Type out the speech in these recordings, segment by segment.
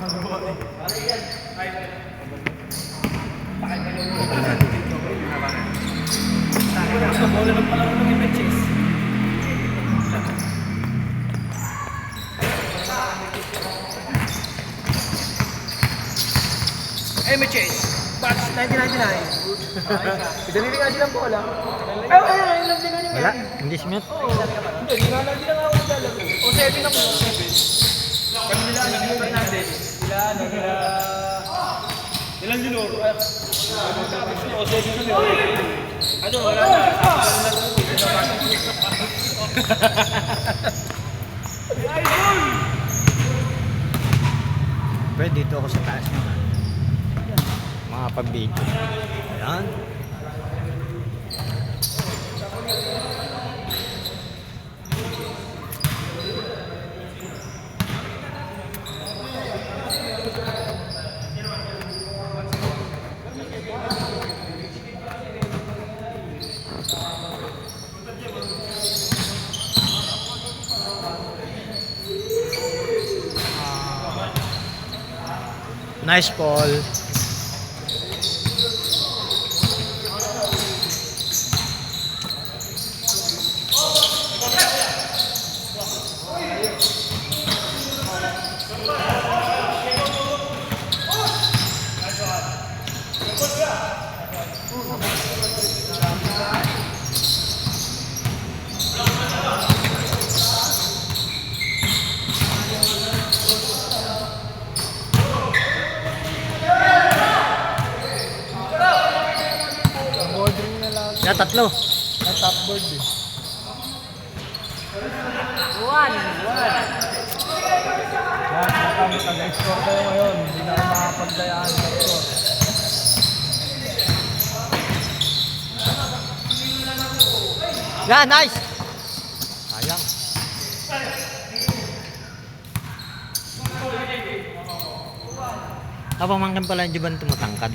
MHS, batch 1999. Pinalili nga silang bola. Ayun lang din nga Wala, hindi smith. Hindi, di nga lang din ako naglalaro. O 7 ako. Kami nila, nila Fernandez. Nila Junior. O 7 kami. Ano, wala na. Pero dito ako sa taas naman. Mga pag-video. Ayan. Nice ball. Ya, tatlo. Ang top board eh. 1. Yan, mag-score kayo ngayon. Hindi na ako makapagdayaan. Yeah, nice. Sayang. Pamangkin pala yung Juban tumatangkad.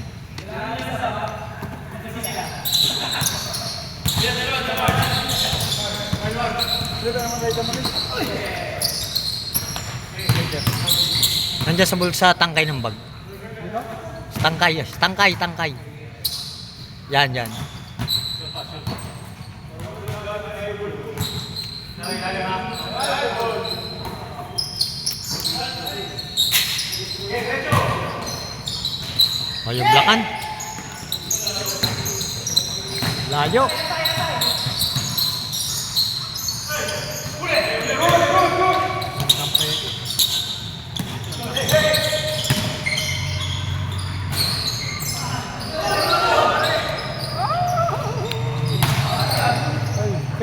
Nandiyan sa bulsa, tangkay ng bag. Tangkay, tangkay. Yan. O, yung blakan. Layo.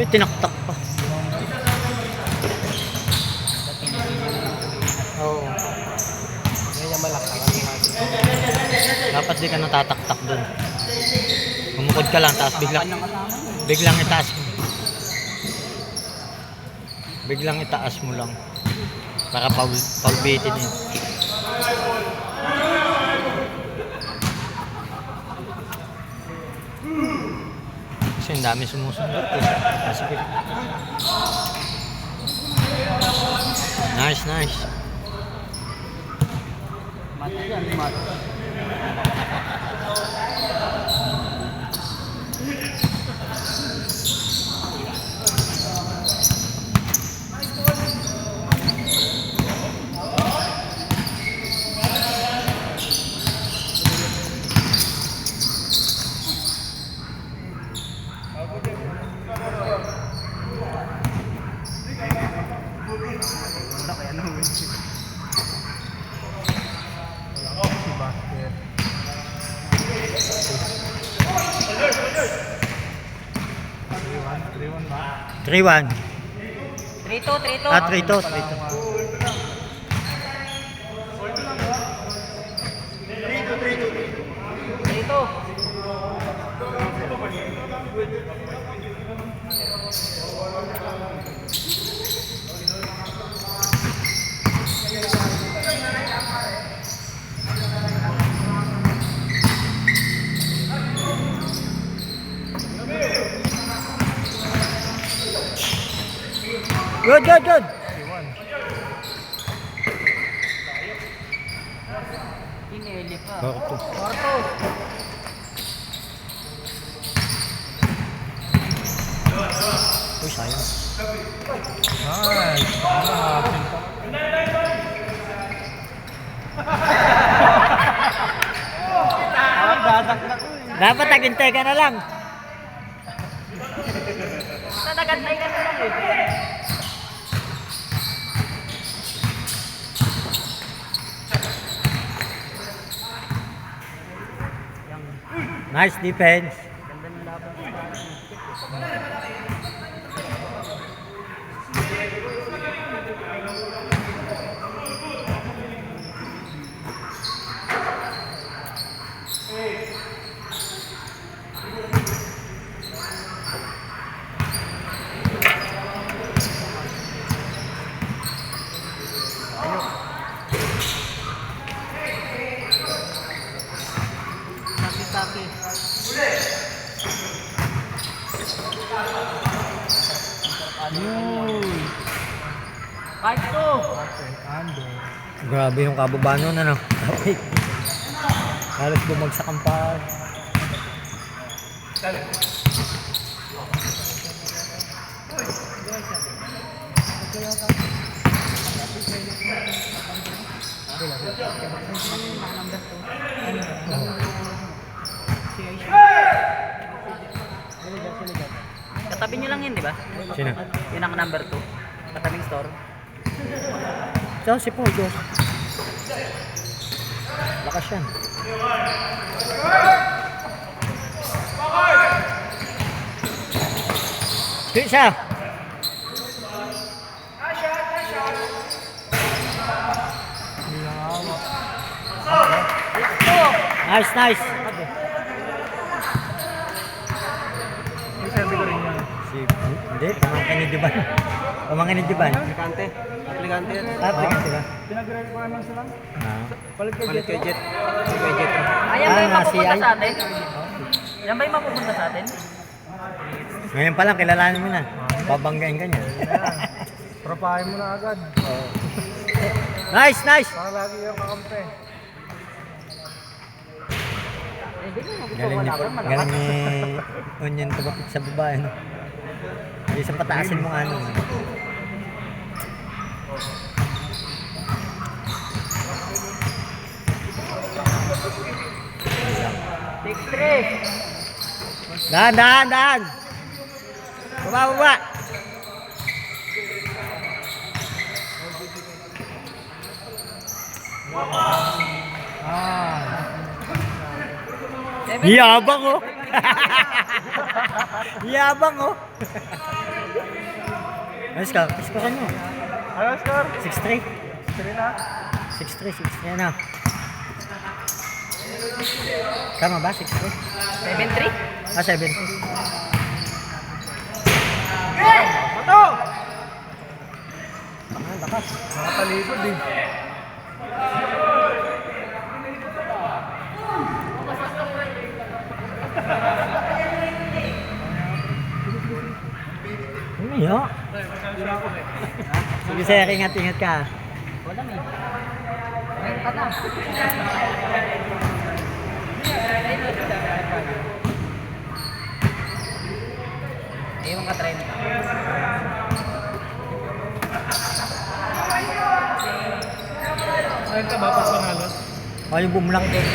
Tinaktak pa. Oo. Ngayon malakad. Dapat di ka natataktak dun. Bumukod ka lang, tapos biglang itaas mo. Biglang itaas mo lang. Para paulbitin yun. Kasi ang dami sumusunod eh. Masakit. Nice. Mati yan, mati. Basket. 3-1. 3-2. Ah, 3-2. 3-2. Good. Hindi pa. Korto. Kwarto. Uy, sayang. Dapat naghintay ka na lang. Nagantay ka na lang eh. Nice defense. Ganda ng laban. Saki-saki. Five to. Grabe yung kababano na, no? Halos bumagsak ang par. Katabi nyo lang yun, di ba? Sino? Yun ang number 2. Katabing store. Ito si Paul, Diyos. Lakas yan. Ito siya. Nice, nice. Hindi, pamangkin ni Juban. Pamangkin ni Juban. Aplikante. Aplikante yan. Aplikante ba? Pinag-requirement sila. Ah. Palit kay Jet. Kay Jet. Ayan ba yung Ah, mapupunta CI? sa atin? Yan ba yung mapupunta sa atin? Ngayon pa lang, kilalanin mo na. Babanggain ka niya. Propahin mo na agad. Nice, nice. Para lagi yung kakampi. Galing ni Onion tumapit sa baba, ano. Isang pataasin mo nga, ano. Take 3. Dahan, dahan, dahan. Baba, baba. Yabang, oh. Yabang, oh. Ayos ka, score mo. Ano score? 6-3. 3 na. 6-3, 6-3 na. Tama ba? 6-3? 7-3? Ah, 7. Bato! Ah, lakas. Nakatalikod din. Ano yun? Sige, sir, ingat-ingat ka. Wala eh. Ngayon ka na. Ewan ka 30. Ayun ka ba? Pas panalo? O, yung bumlang din.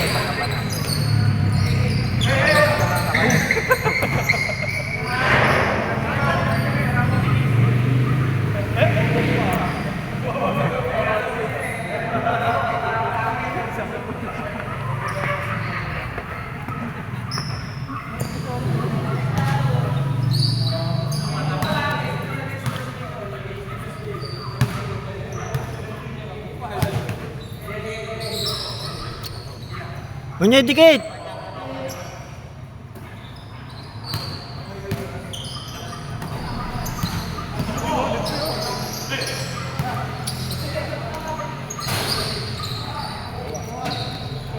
Punya dikit.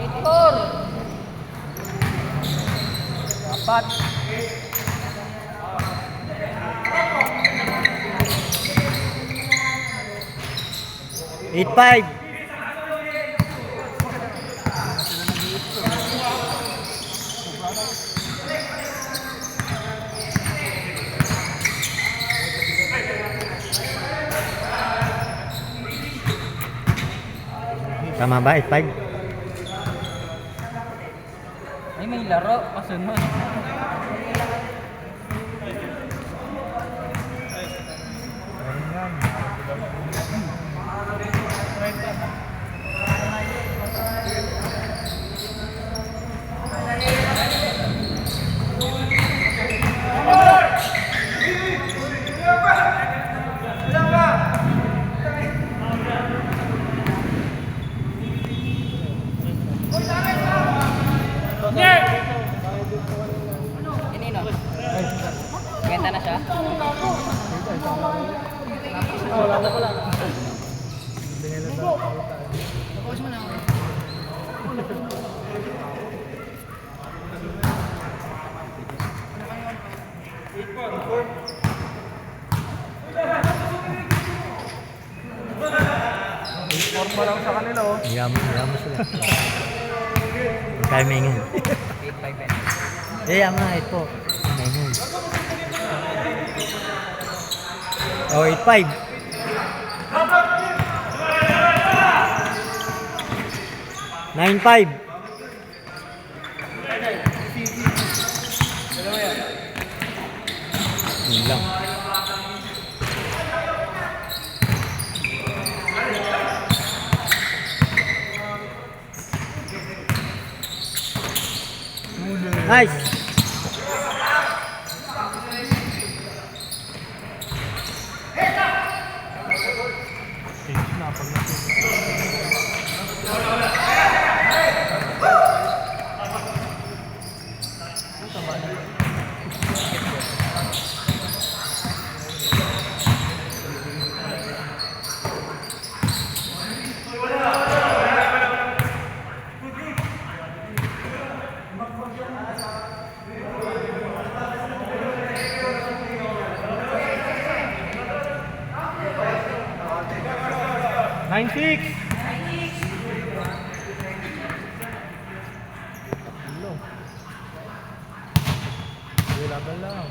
Ekor. Dapat. Eight five. Tama ba? 8-5? Ay, may laro. Kasunod. Kanino? Benta na siya? Forma lang sa kanila, oh. Yaman sila. Timing 8-5 eh, yaman na ito. Timing. Oh, 8-5. 9-5. Yun lang. Nice. Nine six. Laban lang.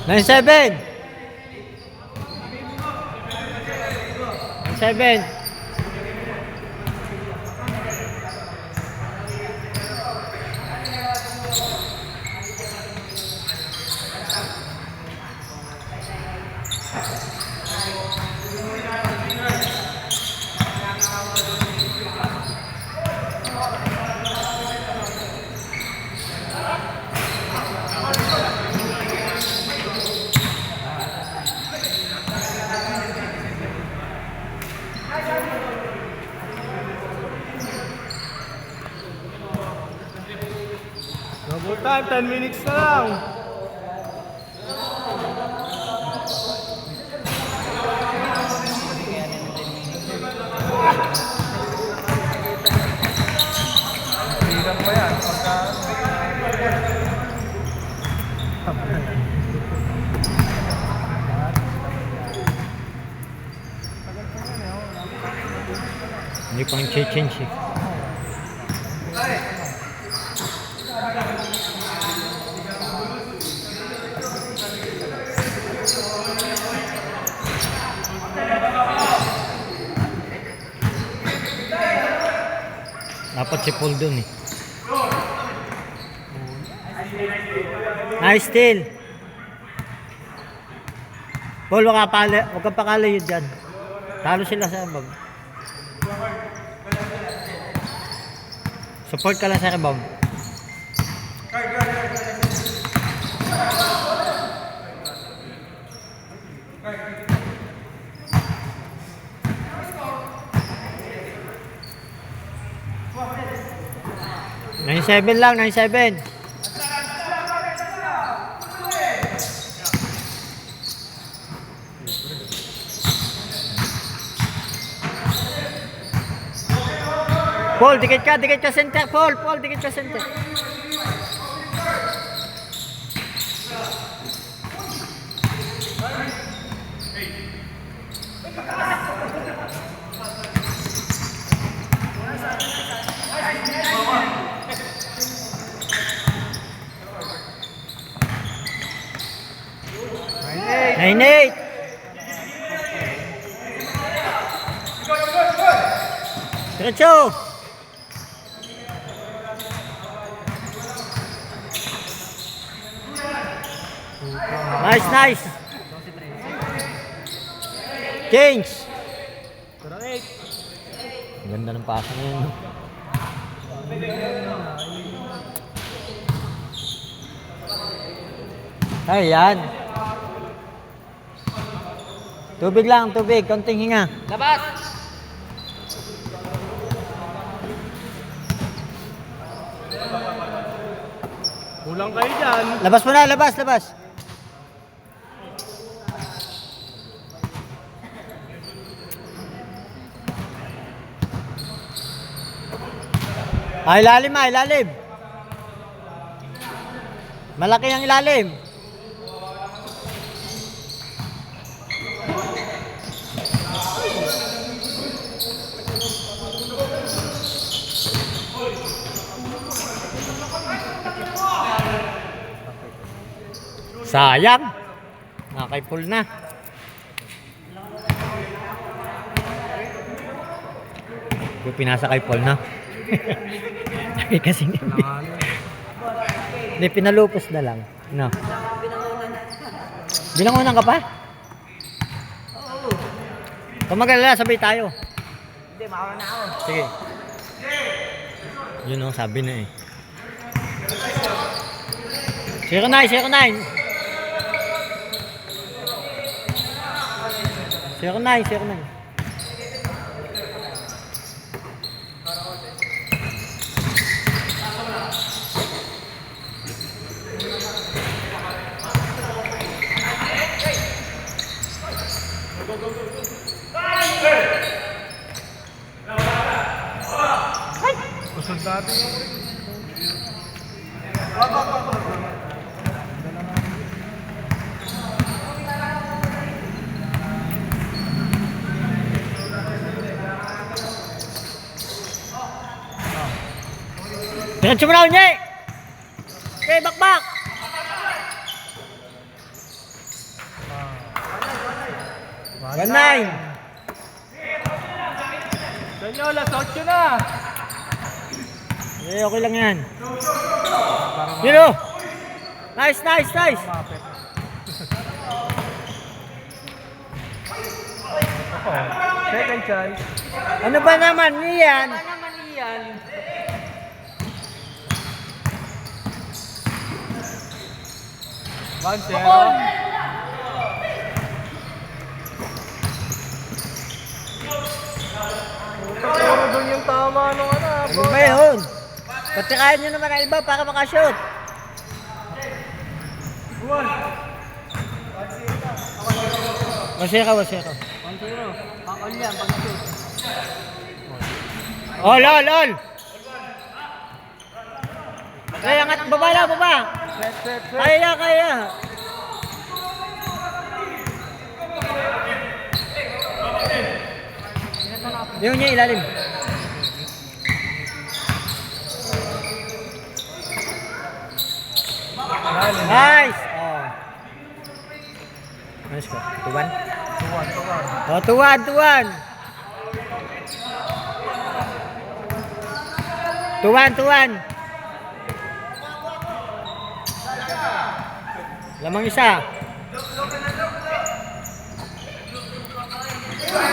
Nine seven. 7. Double time, 10 minutes na lang. Hirap pa yan. Hindi pang change eh. Dapat si Paul dun eh. Nice steal. Paul, huwag kang pakalayo dyan. Talo sila sa bag. Support ka lang sa rebound. Nine 7 lang, 9-7. Paul, dikit ka center, Paul, dikit ka center. Diretso! Nice, nice! Change! Correct. Ang ganda ng pasa niya yun. Ay, yan. Tubig lang, tubig. Konting hinga. Labas! Kulang kayo dyan. Labas mo na, labas, labas. Ay, ilalim ah, ilalim. Malaki ang ilalim. Sayang. Nakakay-pull na. Yung pinasa kay Paul na. Ay, kasi hindi, pinalupos na lang. No. Binangunan ka pa? Oo. Kung mag-alala, sabay tayo. Hindi, makawa na ako. Sige. Yun o, sabi na eh. 09, 09. 09. Kusog natin. Diretso mo na, Unye! Okay, bakbak! Ganay! Danyo, last 8 na. Eh, okay lang yan. Yun o! Nice, nice, nice! Second chance. Ano ba naman yan? Ano naman iyan? One zero. Puro doon yung tama nung ano. Ano ba yun? Patikayan nyo naman ang iba para makashoot. Wasira. 1-0. Pakol yan, pag na-shoot. All. Kaya angat, baba lang, baba. Set. Kaya. Yung niya ilalim. Nice! Oh. Nice ko. 2-1. 2-1. Oh, 2-1. 2-1. Lamang isa.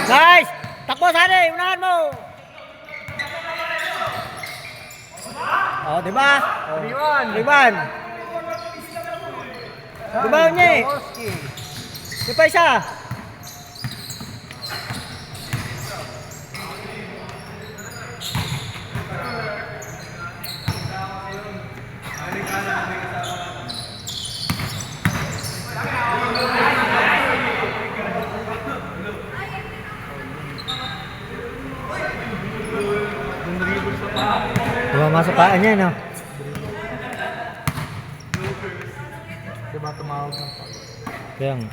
Nice! Takbo sana, unahan mo. Oh, di ba? 3-1. 3-1. Di ba, Unye? Di pa isa. Pumasok paan niya, no? Diba tumawag ng pa? Kaya nga.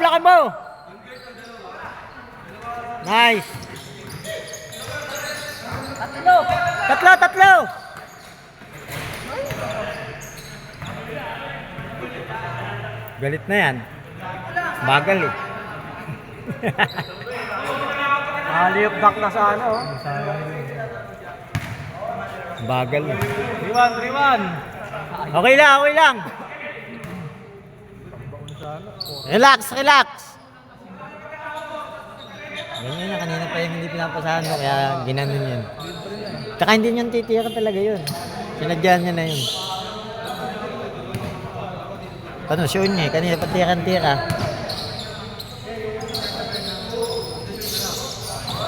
Blokan mo! Nice! Tatlo! Galit na yan. Bagal eh. Alley-oop back na sa ano. Bagal eh. 3-1. Okay lang, okay lang. Relax, relax. Ganyan na, kanina pa yung hindi pinapasahan mo, kaya ginanon yun. Tsaka hindi niyan titira talaga yun. Sinadyan niya na yun. Ano, show niya eh, kanina pa tira-tira.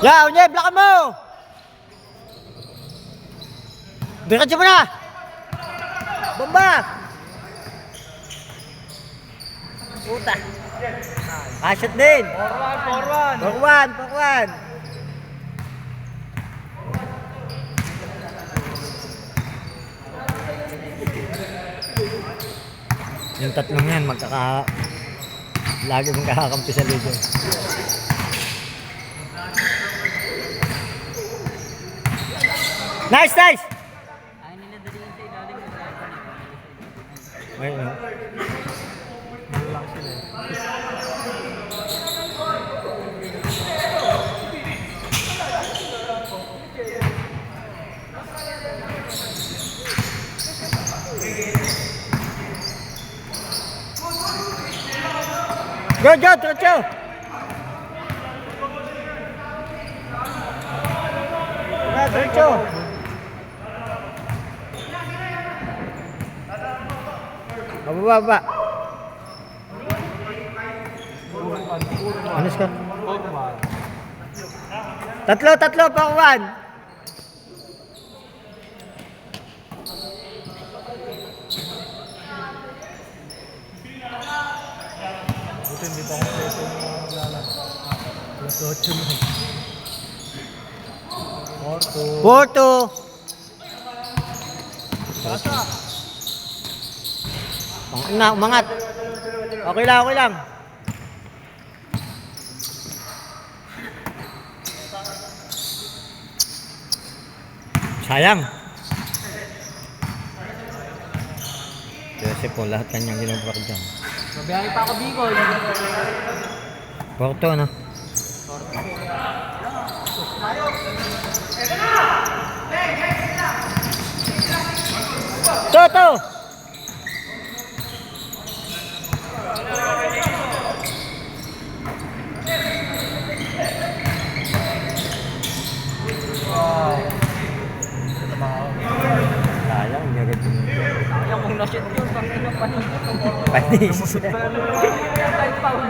Ya, unye, block mo! Diretso mo na! Bomba! Puta! Pasyot din! 4-1. 4-1! Yung tatlong yan, lagi mong kakakampi sa ligo. Nice, nice! Ay nila dali sa ilalim ng Ayun, Go, go, diretso! Diretso! Baba. Anas ka? Tatlo, pang 1. Buti hindi pa kompleto yung lalag. Alas 8 mo. 4-2. Umangat. Okay lang. Sayang. Kasi po lahat kanyang ginagawa dyan. Mabiyahe pa ako Bicol. Porto, no? Toto! Sayang, hindi agad yun. Sayang kung na-shoot yun. Bakit na panig? Panis. Kahit foul.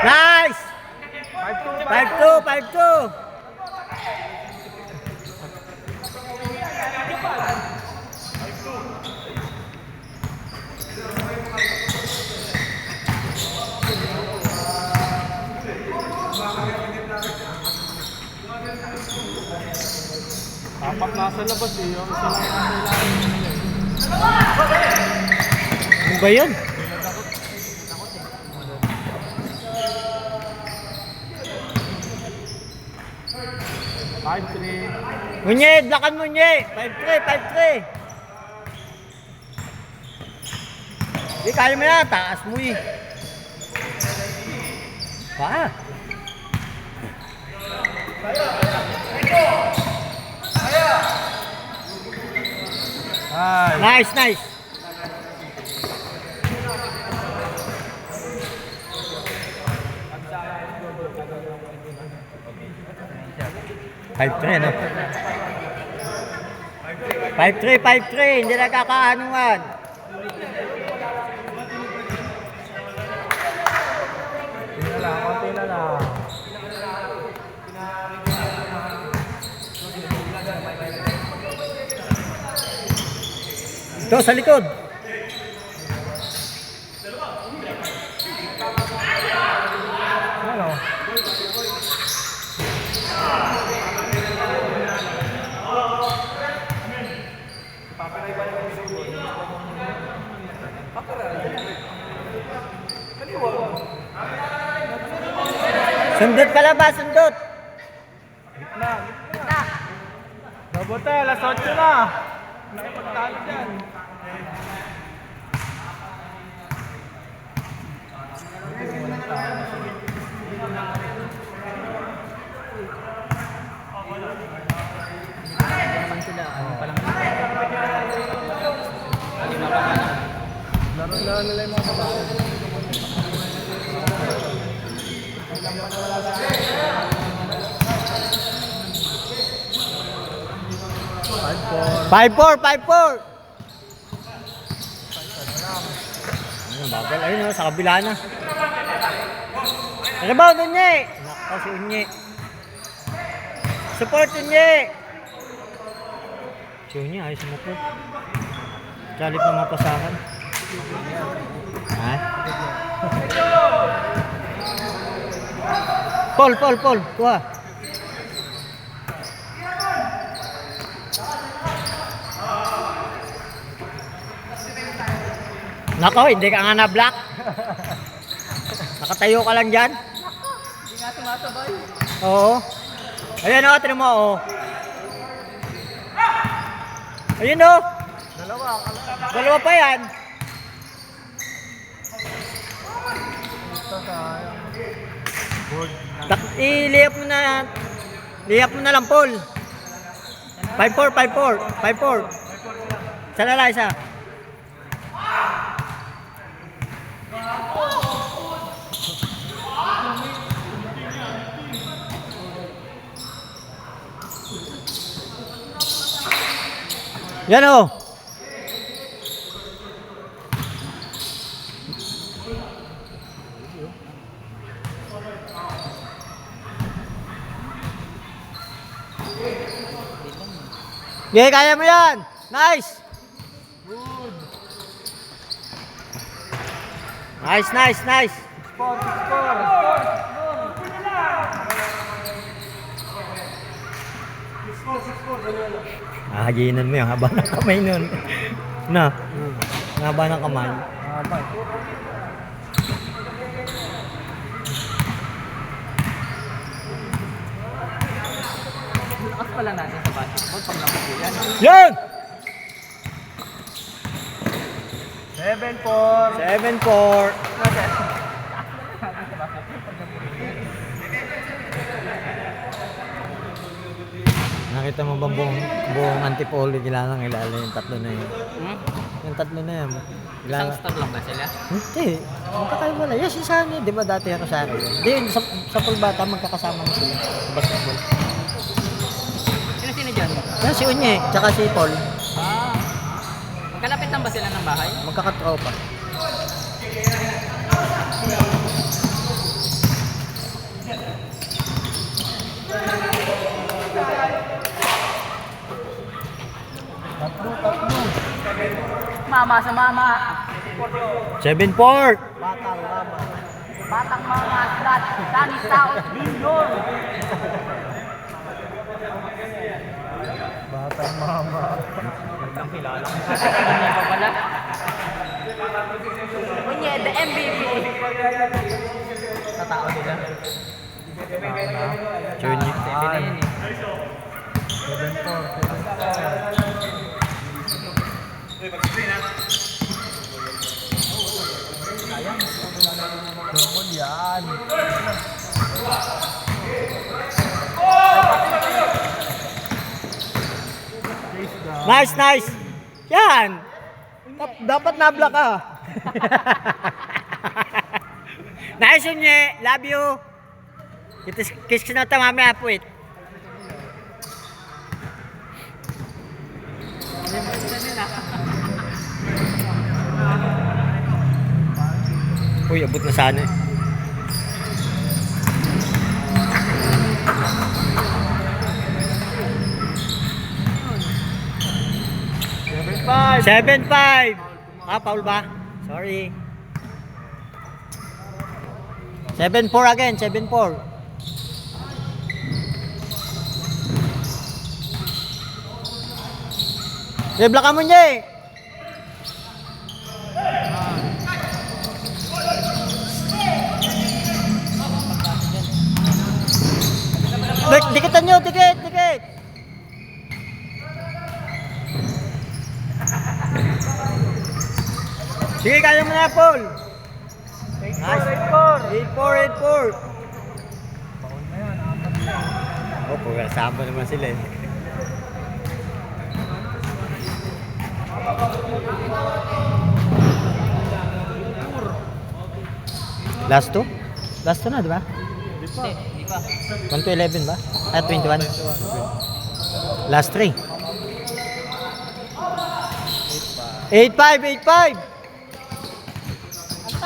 Nice! 5-2. Apat nasa labas eh. Yung isa lang nasa ilalim. Ano ba yun? Munye, blakan Munye! 5-3. Di kaya mo na, taas mo eh. Pa? Nice. 5-3, no? 5-3, hindi nagkakaanuan. Konti na lang. Ito, sa likod. Ano? Sundot pala ba? Sundot. Gitna. Babote, alas 8 na. Nakipagtalo dyan. naman sila. Ano pa lang. Laro nila yung mga babae. Five, four. 5-4. Ayun, bagal. Ayun, sa kabila na. Rebound, Unye. Nakita si Unye. Support, Unye. Si Unye, ayos mo po. Chalit na mapasakan. Ha? Paul. Kuha. Nako, hindi ka nga na-block. Nakatayo ka lang dyan. Hindi nga sumasabay. Oo. Ayan o, tinan mo o. Ayun o. Dalawa pa yan. Iliyap mo na yan. Liyap mo na lang, Paul. 5-4. Isa na lang, isa. Yan o. Okay, kaya mo yan. Nice. Nice. Score. Haginan mo yung haba ng kamay nun. Na. Haba ng kamay. Lakas pala natin sa basketball pag nakuha yan. Yan! 7-4. Nakita mo ba buong antipolo kilalang ilala yung tatlo na yun? Yung tatlo na yan. Isang star lang ba sila? Hindi. Magkakaiwala. Yes, isa niya. Di ba dati ako sa akin? Hindi, sa Pulbata magkakasama na sila. Sa basketball. Sino dyan? Yan si Unye, tsaka si Paul. Magkalapit lang ba sila ng bahay? Magkakatropa. Mama sa mama. 7-4. Batang mga slat. Dani South Lindor. Batang mama. Ang kilala ko. Kanya pa pala. Unye, the MVP. Tatao nila. Unye. 7 na yan eh. 7-4. Yan. Nice. Yan. Dapat nabla ka. Nice Unye. Love you. Kiss na ito mamaya po it. Uy, abot na sana eh. Five. 7-5. Foul ba? Sorry. 7-4 again, 7-4. Rebla ka mo niya eh. Sige, kaya mo na, Paul. 8-4, 8-4. Oh, pagkasama naman sila eh. Last 2? Last 2 na, di ba? Hindi pa. 1 to 11 ba? Ah, 21. Last 3. 8-5.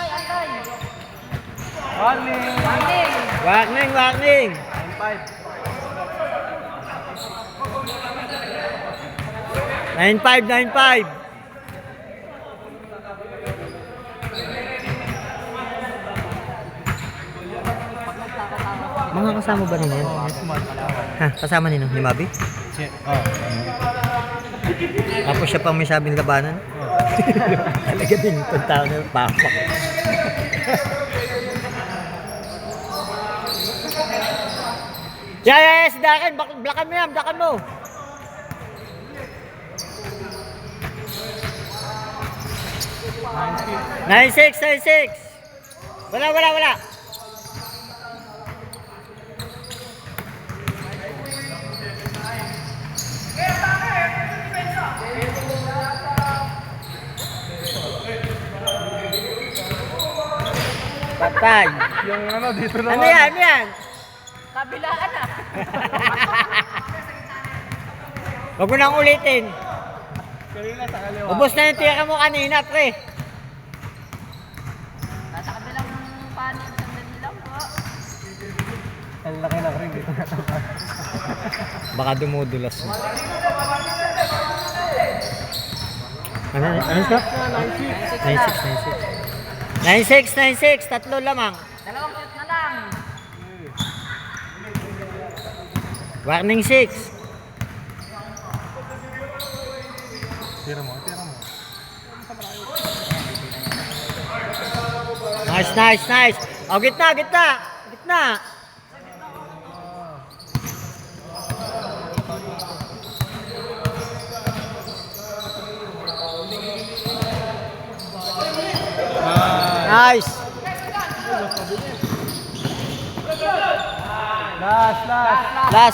Antay. Warning! Warning. Warning. 9-5. Mga kasama ba ninyo? Ha, kasama ninyo ni Mabi? Tapos siya pang may sabing labanan? Talaga din itong tao na papak. Yes, dakan, blakan mo yan, blakan mo. Nine six. Wala. Patay. Yung ano, dito na. Ano yan? Kabilaan ah. Huwag mo nang ulitin. Kanina sa kaliwa. Ubos na yung tira mo kanina, pre. Nasa kabilang paano sandali lang po. Ang laki ng ring dito. Baka dumudulas. Ano siya? 9-6. Tatlo lamang. Dalawang shoot na lang. Warning 6. Tira mo. Nice. Oh, gitna. Nice.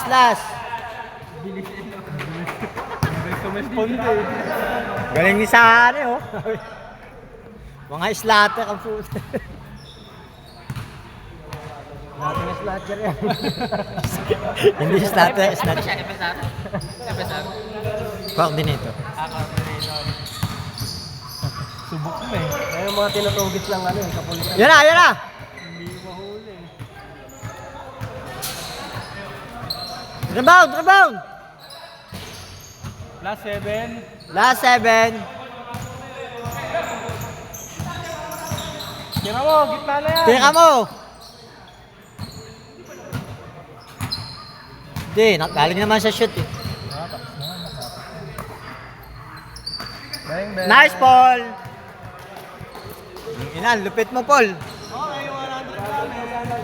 Last. Responde. Galing ni Sari, oh. Mga slatter ang puto. Natin na slatcher yan. Hindi slatter, Ano snatcher. siya? FSR? Coordinator. Subok mo eh. Ayun mga tinutugis lang ano eh, kapulisan. Yan na. Hindi mahuli. Rebound. Last 7. Last 7. Tira mo, gitna na yan. Tira mo. Hindi, galing naman sa shoot eh. Bang. Nice, Paul. Inan, lupit mo, Paul.